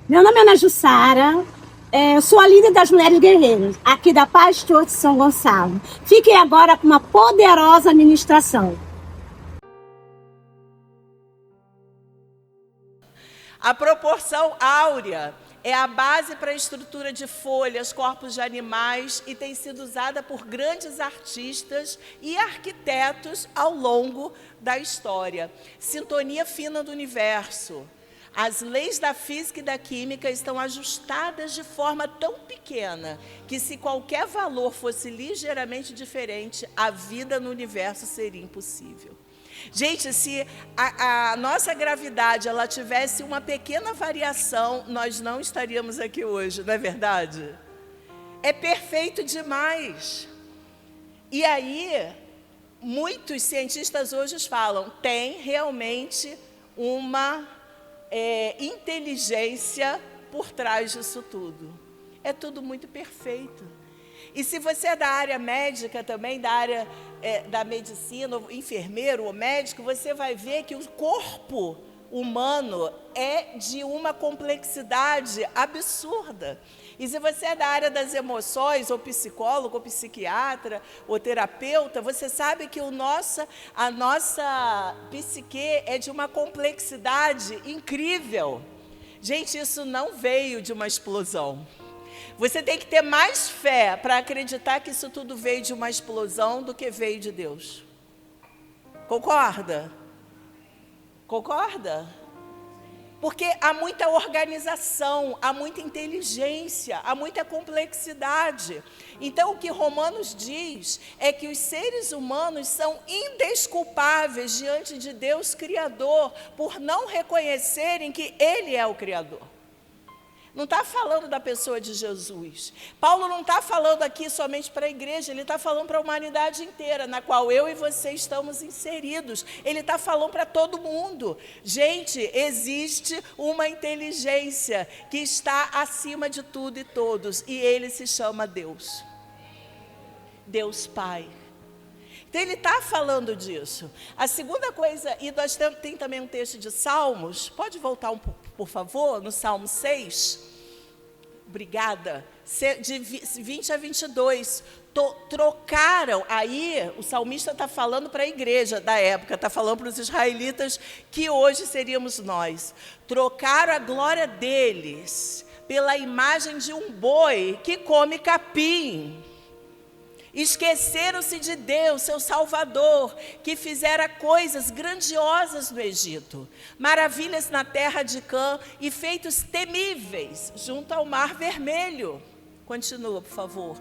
Meu nome é Ana Jussara, sou a líder das Mulheres Guerreiras, aqui da Paz Torto de São Gonçalo. Fiquem agora com uma poderosa ministração. A proporção áurea é a base para a estrutura de folhas, corpos de animais e tem sido usada por grandes artistas e arquitetos ao longo da história. Sintonia fina do universo. As leis da física e da química estão ajustadas de forma tão pequena que, se qualquer valor fosse ligeiramente diferente, a vida no universo seria impossível. Gente, se a nossa gravidade ela tivesse uma pequena variação, nós não estaríamos aqui hoje, não é verdade? É perfeito demais. E aí, muitos cientistas hoje falam, tem realmente uma inteligência por trás disso tudo. É tudo muito perfeito. E se você é da área médica também, da área da medicina, enfermeiro ou médico, você vai ver que o corpo humano é de uma complexidade absurda. E se você é da área das emoções, ou psicólogo, ou psiquiatra, ou terapeuta, você sabe que a nossa psique é de uma complexidade incrível. Gente, isso não veio de uma explosão. Você tem que ter mais fé para acreditar que isso tudo veio de uma explosão do que veio de Deus. Concorda? Concorda? Porque há muita organização, há muita inteligência, há muita complexidade. Então, o que Romanos diz é que os seres humanos são indesculpáveis diante de Deus Criador por não reconhecerem que Ele é o Criador. Não está falando da pessoa de Jesus. Paulo não está falando aqui somente para a igreja, ele está falando para a humanidade inteira, na qual eu e você estamos inseridos. Ele está falando para todo mundo. Gente, existe uma inteligência que está acima de tudo e todos, e ele se chama Deus. Deus Pai. Então, ele está falando disso. A segunda coisa, e nós tem também um texto de Salmos, pode voltar um pouco, por favor, no Salmo 6. Obrigada. De 20 a 22. Trocaram, aí o salmista está falando para a igreja da época, está falando para os israelitas que hoje seríamos nós. Trocaram a glória deles pela imagem de um boi que come capim. Esqueceram-se de Deus, seu Salvador, que fizera coisas grandiosas no Egito, maravilhas na terra de Cã e feitos temíveis junto ao Mar Vermelho. Continua, por favor.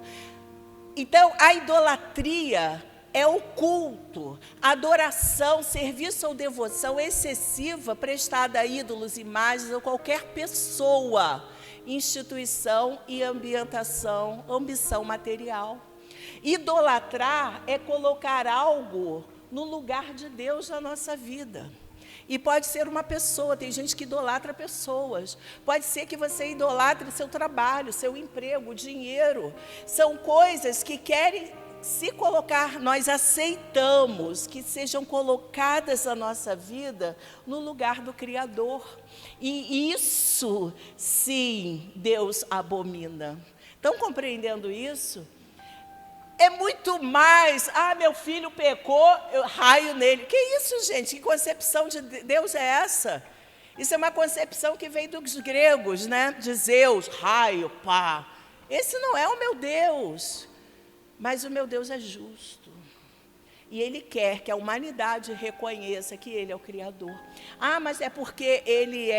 Então, a idolatria é o culto, adoração, serviço ou devoção excessiva prestada a ídolos, imagens ou qualquer pessoa, instituição e ambientação, ambição material. Idolatrar é colocar algo no lugar de Deus na nossa vida. E pode ser uma pessoa, tem gente que idolatra pessoas. Pode ser que você idolatre seu trabalho, seu emprego, dinheiro. São coisas que querem se colocar, nós aceitamos que sejam colocadas na nossa vida no lugar do Criador. E isso, sim, Deus abomina. Estão compreendendo isso? É muito mais, meu filho pecou, eu raio nele. Que isso, gente? Que concepção de Deus é essa? Isso é uma concepção que vem dos gregos, né? De Zeus, raio, pá. Esse não é o meu Deus. Mas o meu Deus é justo. E Ele quer que a humanidade reconheça que Ele é o Criador. Mas é porque Ele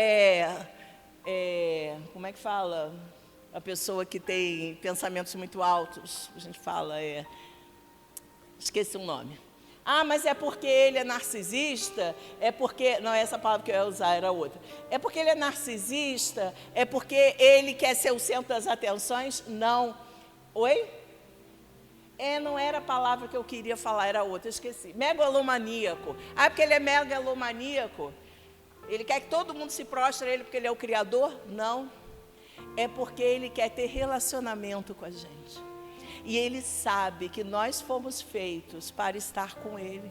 como é que fala? A pessoa que tem pensamentos muito altos, a gente fala, esqueci o nome. Mas é porque ele é narcisista, é porque, não é essa palavra que eu ia usar, era outra. É porque ele é narcisista, é porque ele quer ser o centro das atenções? Não. Oi? Não era a palavra que eu queria falar, era outra, eu esqueci. Megalomaníaco. Porque ele é megalomaníaco? Ele quer que todo mundo se prostre a ele porque ele é o Criador? Não. É porque Ele quer ter relacionamento com a gente. E Ele sabe que nós fomos feitos para estar com Ele.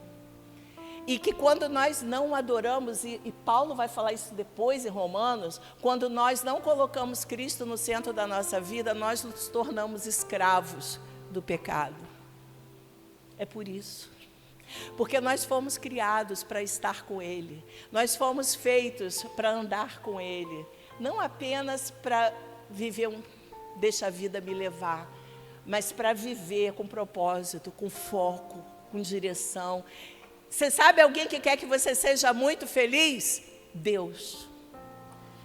E que quando nós não adoramos, e Paulo vai falar isso depois em Romanos, quando nós não colocamos Cristo no centro da nossa vida, nós nos tornamos escravos do pecado. É por isso. Porque nós fomos criados para estar com Ele. Nós fomos feitos para andar com Ele. Não apenas para viver deixa a vida me levar, mas para viver com propósito, com foco, com direção. Você sabe alguém que quer que você seja muito feliz? Deus.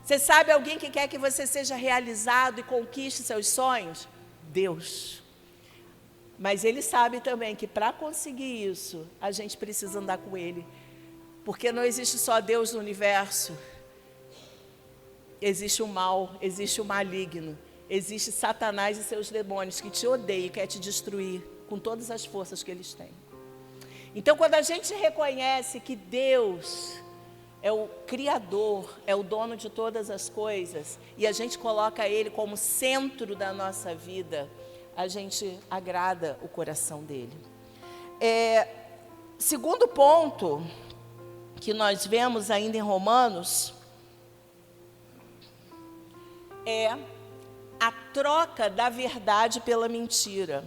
Você sabe alguém que quer que você seja realizado e conquiste seus sonhos? Deus. Mas Ele sabe também que para conseguir isso, a gente precisa andar com Ele. Porque não existe só Deus no universo. Existe o mal, existe o maligno. Existe Satanás e seus demônios que te odeiam e quer te destruir com todas as forças que eles têm. Então, quando a gente reconhece que Deus é o Criador, é o dono de todas as coisas, e a gente coloca Ele como centro da nossa vida, a gente agrada o coração dEle. Segundo ponto que nós vemos ainda em Romanos é a troca da verdade pela mentira.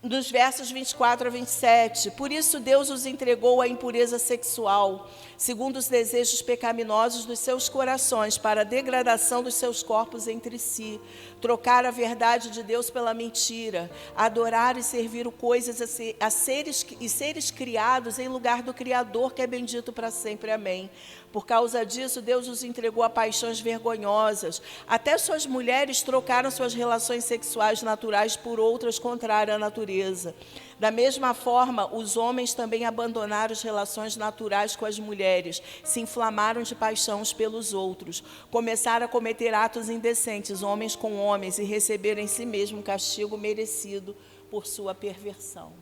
Dos versos 24 a 27, por isso Deus os entregou à impureza sexual, segundo os desejos pecaminosos dos seus corações, para a degradação dos seus corpos entre si, trocar a verdade de Deus pela mentira, adorar e servir coisas a seres criados em lugar do Criador, que é bendito para sempre. Amém. Por causa disso, Deus os entregou a paixões vergonhosas. Até suas mulheres trocaram suas relações sexuais naturais por outras contrárias à natureza. Da mesma forma, os homens também abandonaram as relações naturais com as mulheres, se inflamaram de paixão uns pelos outros, começaram a cometer atos indecentes, homens com homens, e receberam em si mesmo o castigo merecido por sua perversão.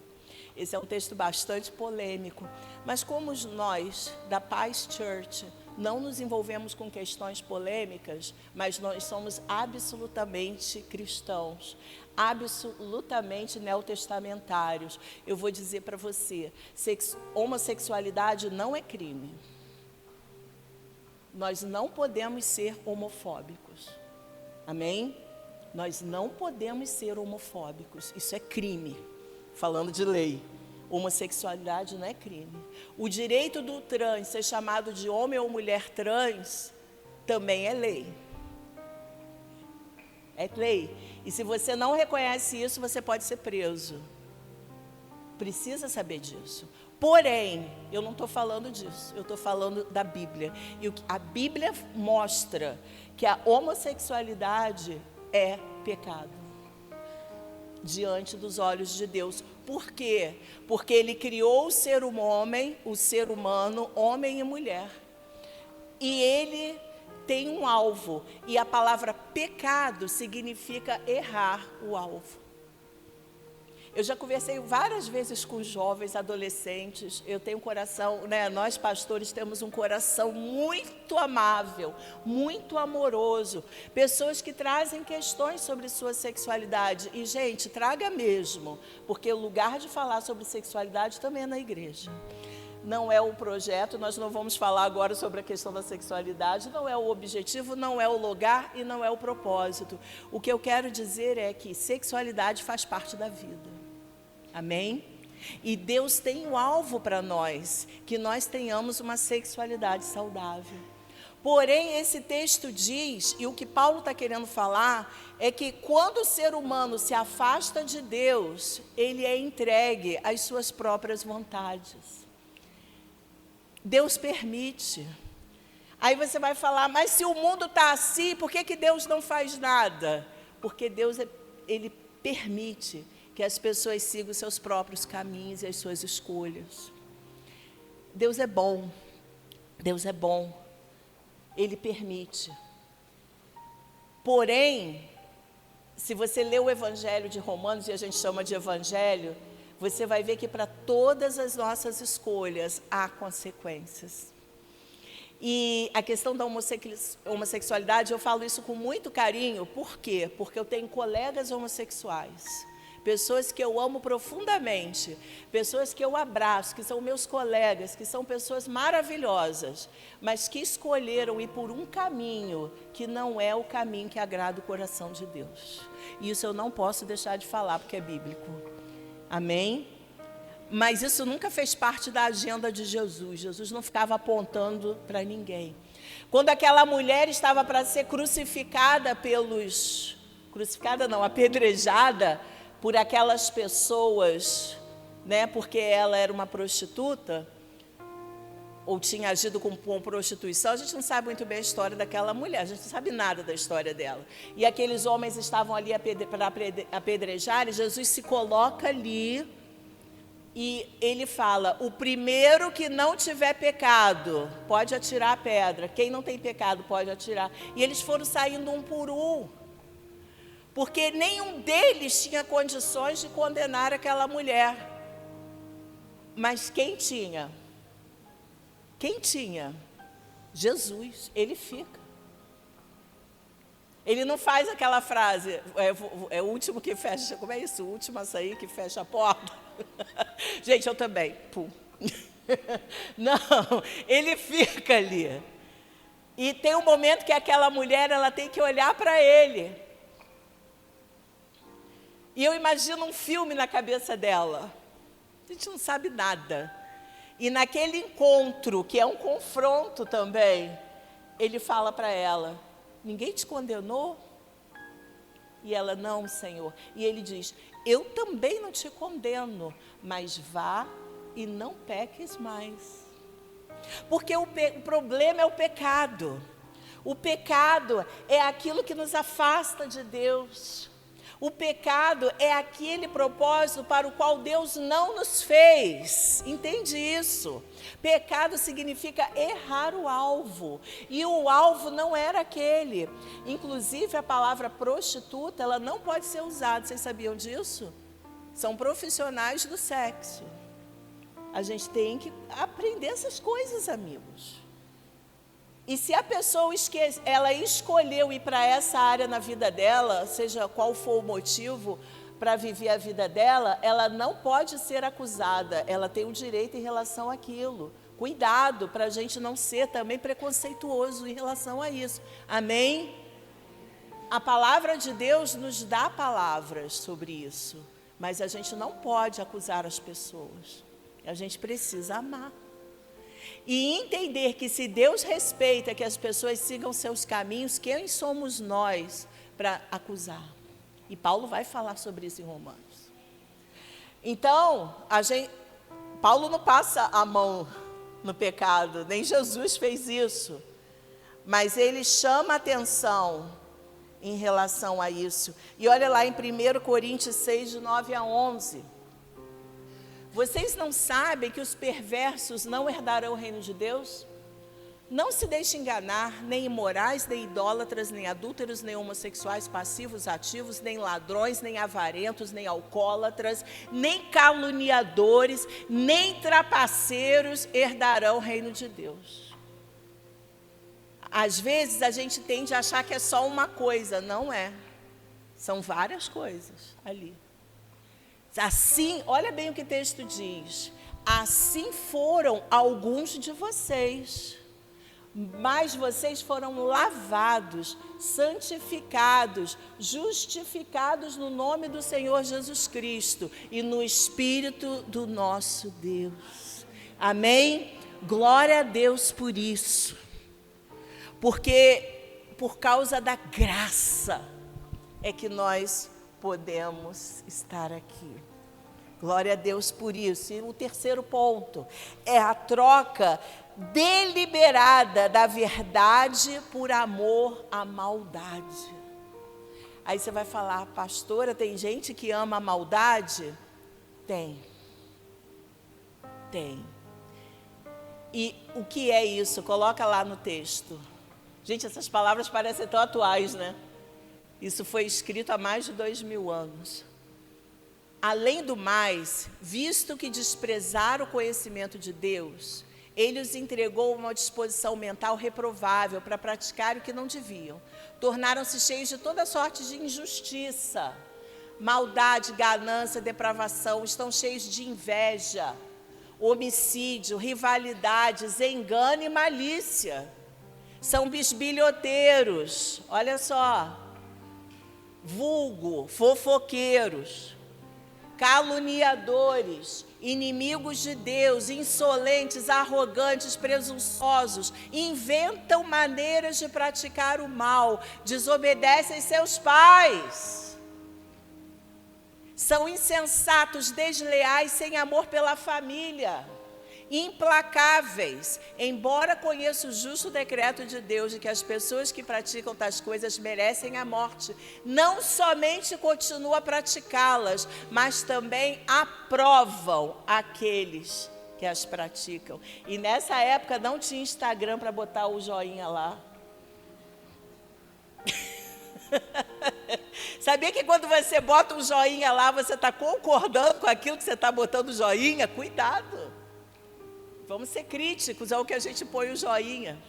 Esse é um texto bastante polêmico, mas como nós, da Paz Church, não nos envolvemos com questões polêmicas, mas nós somos absolutamente cristãos, absolutamente neotestamentários. Eu vou dizer para você, homossexualidade não é crime. Nós não podemos ser homofóbicos. Amém? Nós não podemos ser homofóbicos. Isso é crime. Falando de lei, homossexualidade não é crime. O direito do trans ser chamado de homem ou mulher trans também é lei. É lei. E se você não reconhece isso, você pode ser preso. Precisa saber disso. Porém, eu não estou falando disso, eu estou falando da Bíblia. E a Bíblia mostra que a homossexualidade é pecado diante dos olhos de Deus. Por quê? Porque Ele criou o ser humano, homem e mulher. E Ele tem um alvo. E a palavra pecado significa errar o alvo. Eu já conversei várias vezes com jovens, adolescentes. Eu tenho um coração, nós pastores temos um coração muito amável, muito amoroso. Pessoas que trazem questões sobre sua sexualidade. E, gente, traga mesmo, porque o lugar de falar sobre sexualidade também é na igreja. Não é o projeto, nós não vamos falar agora sobre a questão da sexualidade, não é o objetivo, não é o lugar e não é o propósito. O que eu quero dizer é que sexualidade faz parte da vida. Amém? E Deus tem um alvo para nós, que nós tenhamos uma sexualidade saudável. Porém, esse texto diz, e o que Paulo está querendo falar, é que quando o ser humano se afasta de Deus, ele é entregue às suas próprias vontades. Deus permite. Aí você vai falar, mas se o mundo está assim, por que Deus não faz nada? Porque Deus, Ele permite que as pessoas sigam os seus próprios caminhos e as suas escolhas. Deus é bom. Deus é bom. Ele permite. Porém, se você ler o Evangelho de Romanos, e a gente chama de Evangelho, você vai ver que para todas as nossas escolhas há consequências. E a questão da homossexualidade, eu falo isso com muito carinho. Por quê? Porque eu tenho colegas homossexuais, pessoas que eu amo profundamente, pessoas que eu abraço, que são meus colegas, que são pessoas maravilhosas, mas que escolheram ir por um caminho que não é o caminho que agrada o coração de Deus. E isso eu não posso deixar de falar, porque é bíblico. Amém? Mas isso nunca fez parte da agenda de Jesus. Jesus não ficava apontando para ninguém. Quando aquela mulher estava para ser crucificada apedrejada por aquelas pessoas, né, porque ela era uma prostituta, ou tinha agido com prostituição, a gente não sabe muito bem a história daquela mulher, a gente não sabe nada da história dela. E aqueles homens estavam ali para apedrejar, e Jesus se coloca ali, e ele fala: o primeiro que não tiver pecado, pode atirar a pedra. Quem não tem pecado, pode atirar. E eles foram saindo um por um, porque nenhum deles tinha condições de condenar aquela mulher. Mas quem tinha? Quem tinha? Jesus. Ele fica. Ele não faz aquela frase, é o último que fecha, como é isso? O último a sair que fecha a porta. Gente, eu também. Pum. Não, ele fica ali. E tem um momento que aquela mulher, ela tem que olhar para ele. E eu imagino um filme na cabeça dela. A gente não sabe nada. E naquele encontro, que é um confronto também, ele fala para ela: ninguém te condenou? E ela: não, Senhor. E ele diz: eu também não te condeno, mas vá e não peques mais. Porque o problema é o pecado. O pecado é aquilo que nos afasta de Deus. O pecado é aquele propósito para o qual Deus não nos fez. Entende isso? Pecado significa errar o alvo. E o alvo não era aquele. Inclusive, a palavra prostituta, ela não pode ser usada. Vocês sabiam disso? São profissionais do sexo. A gente tem que aprender essas coisas, amigos. E se a pessoa ela escolheu ir para essa área na vida dela, seja qual for o motivo para viver a vida dela, ela não pode ser acusada, ela tem um direito em relação àquilo. Cuidado para a gente não ser também preconceituoso em relação a isso. Amém? A palavra de Deus nos dá palavras sobre isso, mas a gente não pode acusar as pessoas. A gente precisa amar. E entender que se Deus respeita que as pessoas sigam seus caminhos, quem somos nós para acusar? E Paulo vai falar sobre isso em Romanos. Então, Paulo não passa a mão no pecado, nem Jesus fez isso. Mas ele chama a atenção em relação a isso. E olha lá em 1 Coríntios 6, de 9 a 11. Vocês não sabem que os perversos não herdarão o reino de Deus? Não se deixe enganar, nem imorais, nem idólatras, nem adúlteros, nem homossexuais passivos, ativos, nem ladrões, nem avarentos, nem alcoólatras, nem caluniadores, nem trapaceiros herdarão o reino de Deus. Às vezes a gente tende a achar que é só uma coisa, não é. São várias coisas ali. Assim, olha bem o que o texto diz: assim foram alguns de vocês, mas vocês foram lavados, santificados, justificados no nome do Senhor Jesus Cristo e no Espírito do nosso Deus. Amém? Glória a Deus por isso. Porque por causa da graça é que nós podemos estar aqui. Glória a Deus por isso. E o terceiro ponto é a troca deliberada da verdade por amor à maldade. Aí você vai falar: pastora, tem gente que ama a maldade? Tem. E o que é isso? Coloca lá no texto. Gente, essas palavras parecem tão atuais, né? Isso foi escrito há mais de 2000 anos. Além do mais, visto que desprezaram o conhecimento de Deus, Ele os entregou uma disposição mental reprovável para praticar o que não deviam. Tornaram-se cheios de toda sorte de injustiça, Maldade, ganância, depravação, estão cheios de inveja, homicídio, rivalidades, engano e malícia. São bisbilhoteiros, olha só, vulgo, fofoqueiros, caluniadores, inimigos de Deus, insolentes, arrogantes, presunçosos, inventam maneiras de praticar o mal, desobedecem seus pais, são insensatos, desleais, sem amor pela família, implacáveis. Embora conheça o justo decreto de Deus de que as pessoas que praticam tais coisas merecem a morte, não somente continua a praticá-las, mas também aprovam aqueles que as praticam. E nessa época não tinha Instagram para botar o joinha lá. Sabia que quando você bota um joinha lá, você está concordando com aquilo que você está botando joinha? Cuidado. Vamos ser críticos ao que a gente põe o joinha.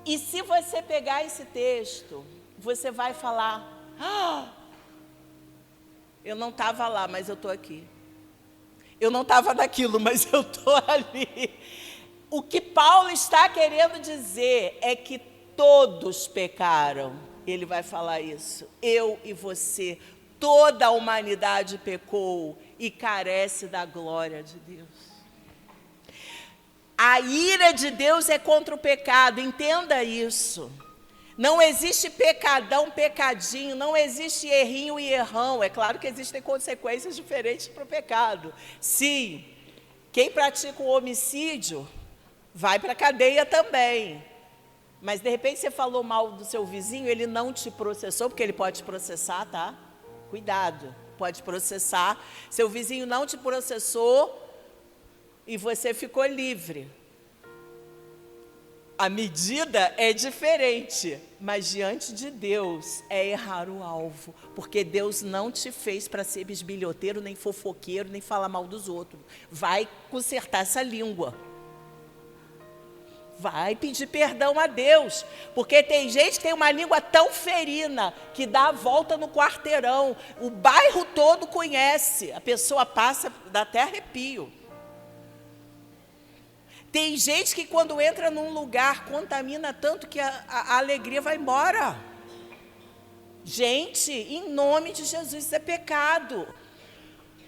E se você pegar esse texto, você vai falar: eu não estava lá, mas eu estou aqui. Eu não estava naquilo, mas eu estou ali. O que Paulo está querendo dizer é que todos pecaram. Ele vai falar isso. Eu e você, toda a humanidade pecou e carece da glória de Deus. A ira de Deus é contra o pecado, entenda isso. Não existe pecadão, pecadinho, não existe errinho e errão. É claro que existem consequências diferentes para o pecado. Sim, quem pratica o homicídio vai para a cadeia também. Mas, de repente, você falou mal do seu vizinho, ele não te processou, porque ele pode te processar, tá? Cuidado, pode processar. Seu vizinho não te processou e você ficou livre. A medida é diferente, mas diante de Deus é errar o alvo, porque Deus não te fez para ser bisbilhoteiro, nem fofoqueiro, nem falar mal dos outros. Vai consertar essa língua. Vai pedir perdão a Deus, porque tem gente que tem uma língua tão ferina que dá a volta no quarteirão, o bairro todo conhece, a pessoa passa, dá até arrepio. Tem gente que quando entra num lugar contamina tanto que a alegria vai embora. Gente, em nome de Jesus, isso é pecado.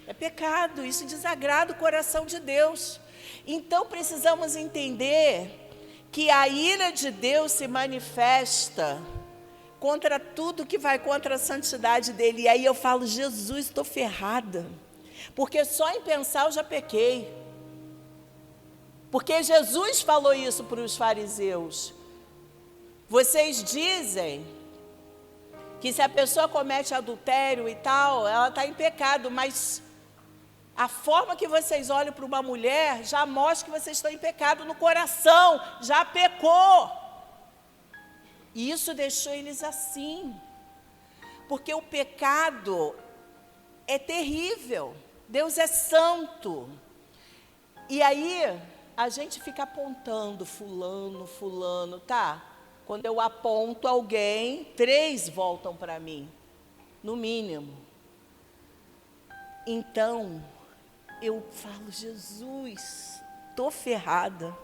É pecado, isso desagrada o coração de Deus. Então precisamos entender que a ira de Deus se manifesta contra tudo que vai contra a santidade dele. E aí eu falo: Jesus, estou ferrada, porque só em pensar eu já pequei. Porque Jesus falou isso para os fariseus. Vocês dizem que se a pessoa comete adultério e tal, ela está em pecado, mas a forma que vocês olham para uma mulher já mostra que vocês estão em pecado no coração, já pecou. E isso deixou eles assim, porque o pecado é terrível, Deus é santo. E aí a gente fica apontando fulano, tá? Quando eu aponto alguém, 3 voltam para mim, no mínimo. Então eu falo: Jesus, estou ferrada,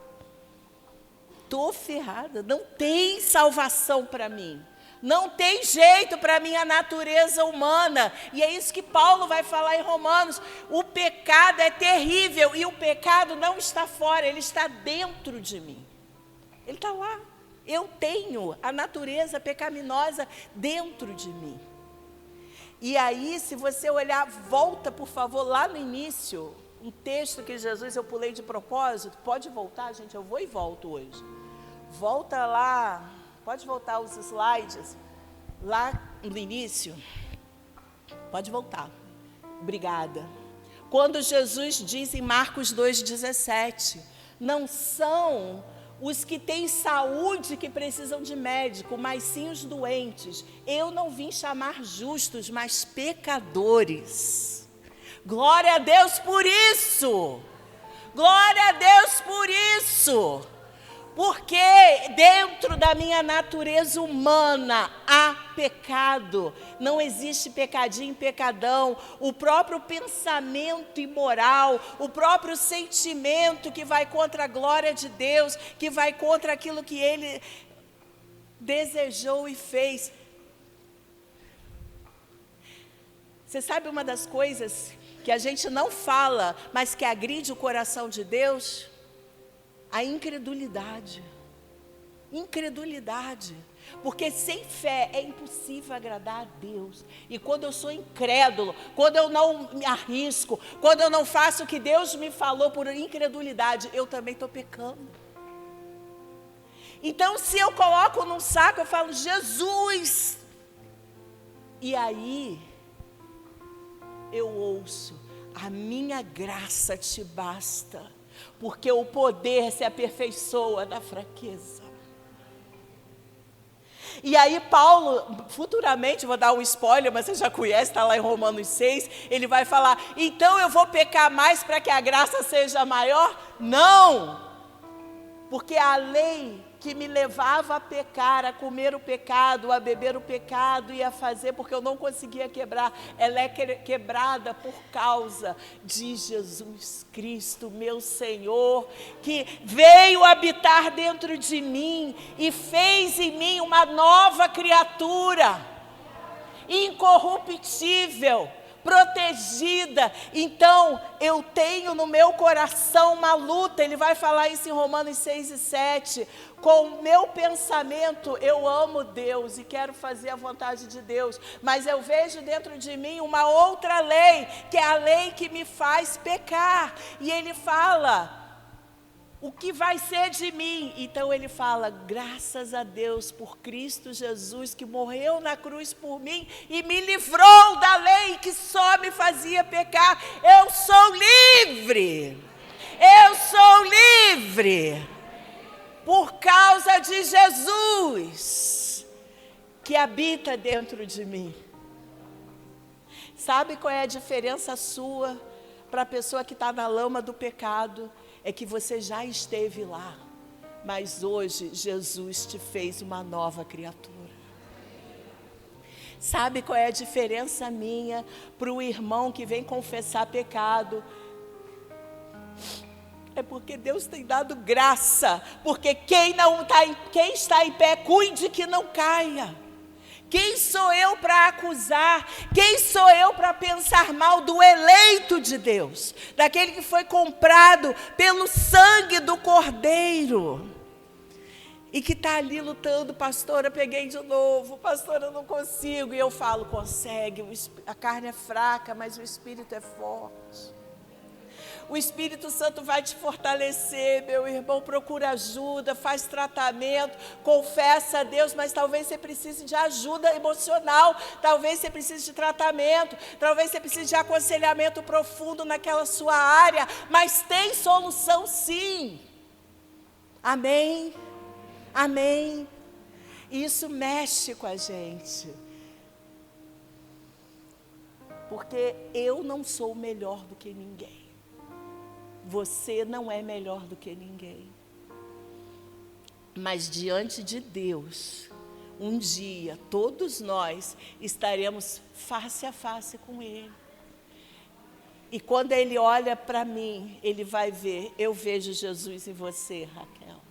não tem salvação para mim, não tem jeito para a minha natureza humana. E é isso que Paulo vai falar em Romanos: o pecado é terrível, e o pecado não está fora, ele está dentro de mim, ele está lá. Eu tenho a natureza pecaminosa dentro de mim. E aí, se você olhar, volta, por favor, lá no início, um texto que Jesus, eu pulei de propósito. Pode voltar, gente, eu vou e volto hoje. Volta lá, pode voltar os slides, lá no início. Pode voltar. Obrigada. Quando Jesus diz em Marcos 2,17, não são os que têm saúde que precisam de médico, mas sim os doentes. Eu não vim chamar justos, mas pecadores. Glória a Deus por isso! Glória a Deus por isso! Por Porque dentro da minha natureza humana há pecado. Não existe pecadinho, pecadão. O próprio pensamento imoral, o próprio sentimento que vai contra a glória de Deus, que vai contra aquilo que Ele desejou e fez. Você sabe uma das coisas que a gente não fala, mas que agride o coração de Deus? A incredulidade. Incredulidade. Porque sem fé é impossível agradar a Deus. E quando eu sou incrédulo, quando eu não me arrisco, quando eu não faço o que Deus me falou por incredulidade, eu também estou pecando. Então, se eu coloco num saco, eu falo, Jesus. E aí, eu ouço, a minha graça te basta, porque o poder se aperfeiçoa na fraqueza. E aí Paulo, futuramente, vou dar um spoiler, mas você já conhece, está lá em Romanos 6, ele vai falar, então eu vou pecar mais para que a graça seja maior? Não! Porque a lei que me levava a pecar, a comer o pecado, a beber o pecado e a fazer, porque eu não conseguia quebrar, ela é quebrada por causa de Jesus Cristo, meu Senhor, que veio habitar dentro de mim e fez em mim uma nova criatura, incorruptível, protegida. Então, eu tenho no meu coração uma luta, ele vai falar isso em Romanos 6 e 7, com o meu pensamento, eu amo Deus e quero fazer a vontade de Deus, mas eu vejo dentro de mim uma outra lei, que é a lei que me faz pecar, e ele fala, o que vai ser de mim? Então ele fala, graças a Deus por Cristo Jesus, que morreu na cruz por mim e me livrou da lei que só me fazia pecar. Eu sou livre, eu sou livre, por causa de Jesus, que habita dentro de mim. Sabe qual é a diferença sua para a pessoa que está na lama do pecado? É que você já esteve lá, mas hoje Jesus te fez uma nova criatura. Sabe qual é a diferença minha para o irmão que vem confessar pecado? É porque Deus tem dado graça, porque quem está em pé, cuide que não caia. Quem sou eu para acusar? Quem sou eu para pensar mal do eleito de Deus? Daquele que foi comprado pelo sangue do Cordeiro. E que está ali lutando, pastora, peguei de novo, pastora, eu não consigo. E eu falo, consegue, a carne é fraca, mas o Espírito é forte. O Espírito Santo vai te fortalecer, meu irmão, procura ajuda, faz tratamento, confessa a Deus, mas talvez você precise de ajuda emocional, talvez você precise de tratamento, talvez você precise de aconselhamento profundo naquela sua área, mas tem solução sim. Amém? Amém? Isso mexe com a gente. Porque eu não sou melhor do que ninguém. Você não é melhor do que ninguém. Mas diante de Deus, um dia, todos nós estaremos face a face com Ele. E quando Ele olha para mim, Ele vai ver, eu vejo Jesus em você, Raquel.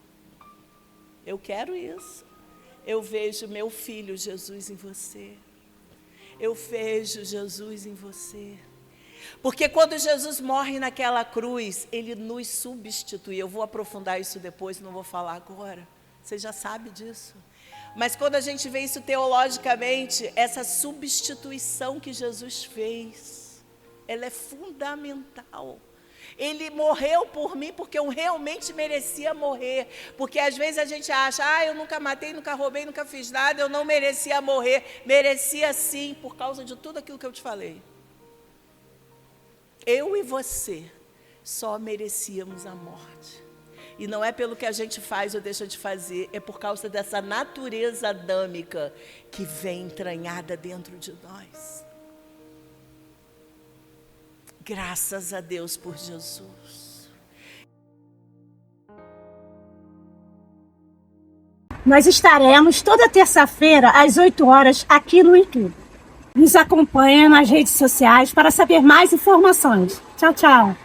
Eu quero isso. Eu vejo meu filho Jesus em você. Eu vejo Jesus em você. Porque quando Jesus morre naquela cruz, Ele nos substitui. Eu vou aprofundar isso depois, não vou falar agora. Você já sabe disso. Mas quando a gente vê isso teologicamente, essa substituição que Jesus fez, ela é fundamental. Ele morreu por mim porque eu realmente merecia morrer. Porque às vezes a gente acha, eu nunca matei, nunca roubei, nunca fiz nada, eu não merecia morrer. Merecia sim, por causa de tudo aquilo que eu te falei. Eu e você só merecíamos a morte. E não é pelo que a gente faz ou deixa de fazer, é por causa dessa natureza adâmica que vem entranhada dentro de nós. Graças a Deus por Jesus. Nós estaremos toda terça-feira, às 8 horas, aqui no YouTube. Nos acompanhe nas redes sociais para saber mais informações. Tchau, tchau.